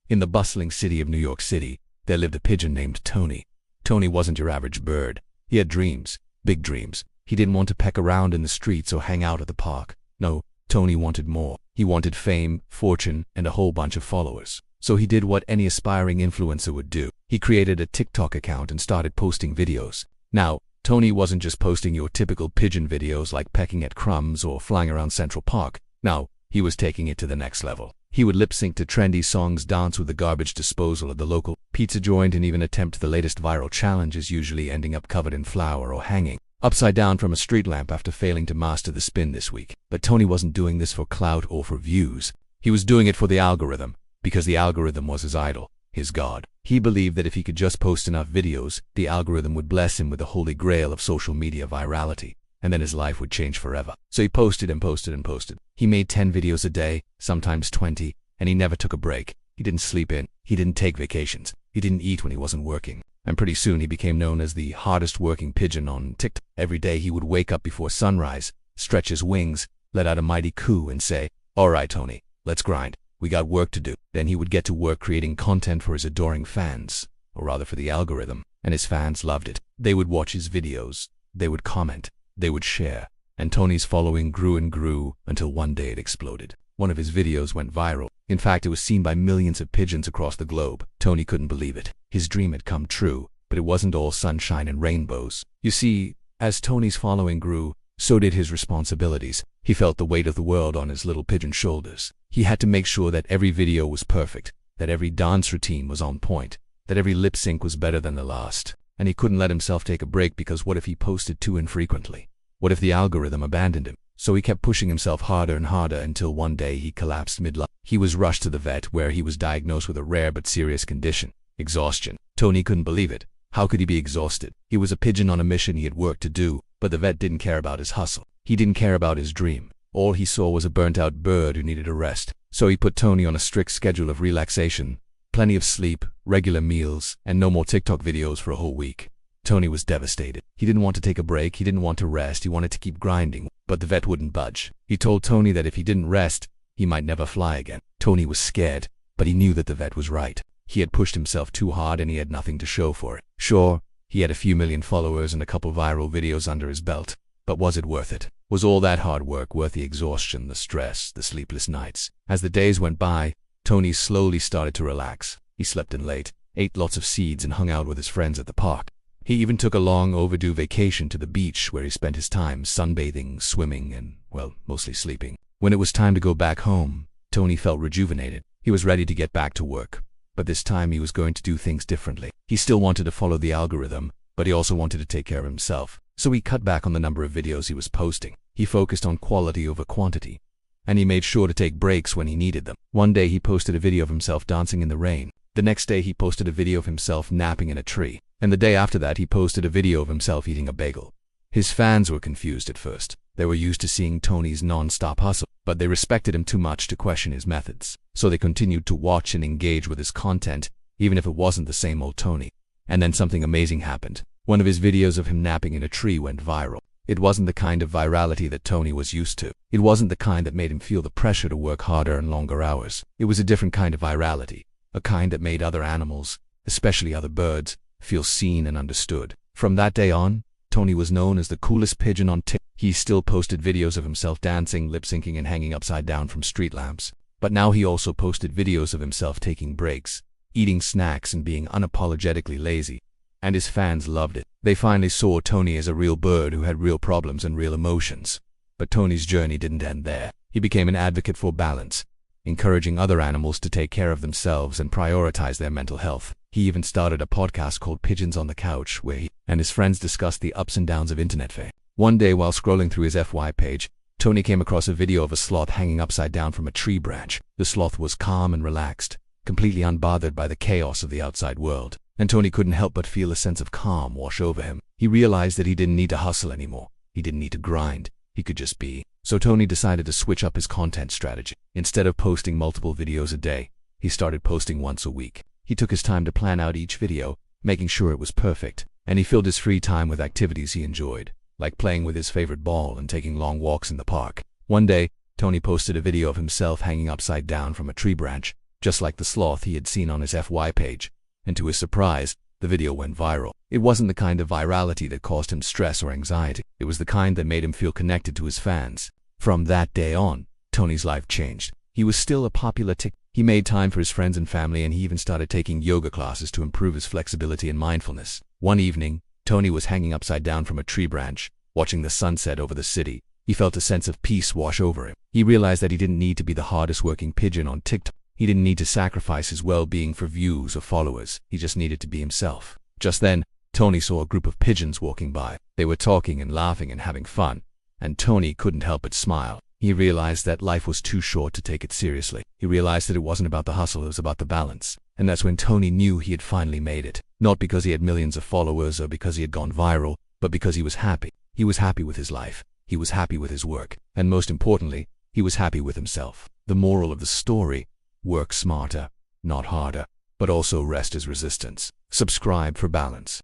In the bustling city of New York City, there lived a pigeon named Tony. Tony wasn't your average bird. He had dreams, big dreams. He didn't want to peck around in the streets or hang out at the park. No, Tony wanted more. He wanted fame, fortune, and a whole bunch of followers. So he did what any aspiring influencer would do. He created a TikTok account and started posting videos. Now, Tony wasn't just posting your typical pigeon videos like pecking at crumbs or flying around Central Park. No, he was taking it to the next level. He would lip-sync to trendy songs, dance with the garbage disposal at the local pizza joint, and even attempt the latest viral challenges, usually ending up covered in flour or hanging upside down from a street lamp after failing to master the spin this week. But Tony wasn't doing this for clout or for views. He was doing it for the algorithm, because the algorithm was his idol, his god. He believed that if he could just post enough videos, the algorithm would bless him with the holy grail of social media virality, and then his life would change forever. So he posted and posted and posted. He made 10 videos a day, sometimes 20, and he never took a break. He didn't sleep in. He didn't take vacations. He didn't eat when he wasn't working. And pretty soon he became known as the hardest working pigeon on TikTok. Every day he would wake up before sunrise, stretch his wings, let out a mighty coo and say, "All right, Tony, let's grind. We got work to do." Then he would get to work creating content for his adoring fans, or rather for the algorithm, and his fans loved it. They would watch his videos, they would comment, they would share, and Tony's following grew and grew until one day it exploded. One of his videos went viral. In fact, it was seen by millions of pigeons across the globe. Tony couldn't believe it. His dream had come true, but it wasn't all sunshine and rainbows. You see, as Tony's following grew, so did his responsibilities. He felt the weight of the world on his little pigeon shoulders. He had to make sure that every video was perfect, that every dance routine was on point, that every lip sync was better than the last. And he couldn't let himself take a break, because what if he posted too infrequently? What if the algorithm abandoned him? So he kept pushing himself harder and harder until one day he collapsed mid-life. He was rushed to the vet, where he was diagnosed with a rare but serious condition: exhaustion. Tony couldn't believe it. How could he be exhausted? He was a pigeon on a mission. He had work to do, but the vet didn't care about his hustle. He didn't care about his dream. All he saw was a burnt-out bird who needed a rest. So he put Tony on a strict schedule of relaxation, plenty of sleep, regular meals, and no more TikTok videos for a whole week. Tony was devastated. He didn't want to take a break. He didn't want to rest. He wanted to keep grinding, but the vet wouldn't budge. He told Tony that if he didn't rest, he might never fly again. Tony was scared, but he knew that the vet was right. He had pushed himself too hard and he had nothing to show for it. Sure, he had a few million followers and a couple viral videos under his belt, but was it worth it? Was all that hard work worth the exhaustion, the stress, the sleepless nights? As the days went by, Tony slowly started to relax. He slept in late, ate lots of seeds, and hung out with his friends at the park. He even took a long overdue vacation to the beach, where he spent his time sunbathing, swimming, and, well, mostly sleeping. When it was time to go back home, Tony felt rejuvenated. He was ready to get back to work. But this time he was going to do things differently. He still wanted to follow the algorithm, but he also wanted to take care of himself. So he cut back on the number of videos he was posting. He focused on quality over quantity, and he made sure to take breaks when he needed them. One day he posted a video of himself dancing in the rain. The next day he posted a video of himself napping in a tree. And the day after that he posted a video of himself eating a bagel. His fans were confused at first. They were used to seeing Tony's non-stop hustle, but they respected him too much to question his methods. So they continued to watch and engage with his content, even if it wasn't the same old Tony. And then something amazing happened. One of his videos of him napping in a tree went viral. It wasn't the kind of virality that Tony was used to. It wasn't the kind that made him feel the pressure to work harder and longer hours. It was a different kind of virality, a kind that made other animals, especially other birds, feel seen and understood. From that day on, Tony was known as the coolest pigeon on TikTok. He still posted videos of himself dancing, lip-syncing, and hanging upside down from street lamps. But now he also posted videos of himself taking breaks, eating snacks, and being unapologetically lazy. And his fans loved it. They finally saw Tony as a real bird who had real problems and real emotions. But Tony's journey didn't end there. He became an advocate for balance, encouraging other animals to take care of themselves and prioritize their mental health. He even started a podcast called Pigeons on the Couch, where he and his friends discussed the ups and downs of internet fame. One day, while scrolling through his FY page, Tony came across a video of a sloth hanging upside down from a tree branch. The sloth was calm and relaxed, completely unbothered by the chaos of the outside world. And Tony couldn't help but feel a sense of calm wash over him. He realized that he didn't need to hustle anymore. He didn't need to grind. He could just be. So Tony decided to switch up his content strategy. Instead of posting multiple videos a day, he started posting once a week. He took his time to plan out each video, making sure it was perfect, and he filled his free time with activities he enjoyed, like playing with his favorite ball and taking long walks in the park. One day, Tony posted a video of himself hanging upside down from a tree branch, just like the sloth he had seen on his FY page. And to his surprise, the video went viral. It wasn't the kind of virality that caused him stress or anxiety. It was the kind that made him feel connected to his fans. From that day on, Tony's life changed. He was still a popular TikToker. He made time for his friends and family, and he even started taking yoga classes to improve his flexibility and mindfulness. One evening, Tony was hanging upside down from a tree branch, watching the sunset over the city. He felt a sense of peace wash over him. He realized that he didn't need to be the hardest working pigeon on TikTok. He didn't need to sacrifice his well-being for views or followers. He just needed to be himself. Just then, Tony saw a group of pigeons walking by. They were talking and laughing and having fun, and Tony couldn't help but smile. He realized that life was too short to take it seriously. He realized that it wasn't about the hustle, it was about the balance. And that's when Tony knew he had finally made it. Not because he had millions of followers or because he had gone viral, but because he was happy. He was happy with his life. He was happy with his work. And most importantly, he was happy with himself. The moral of the story: work smarter, not harder, but also rest as resistance. Subscribe for balance.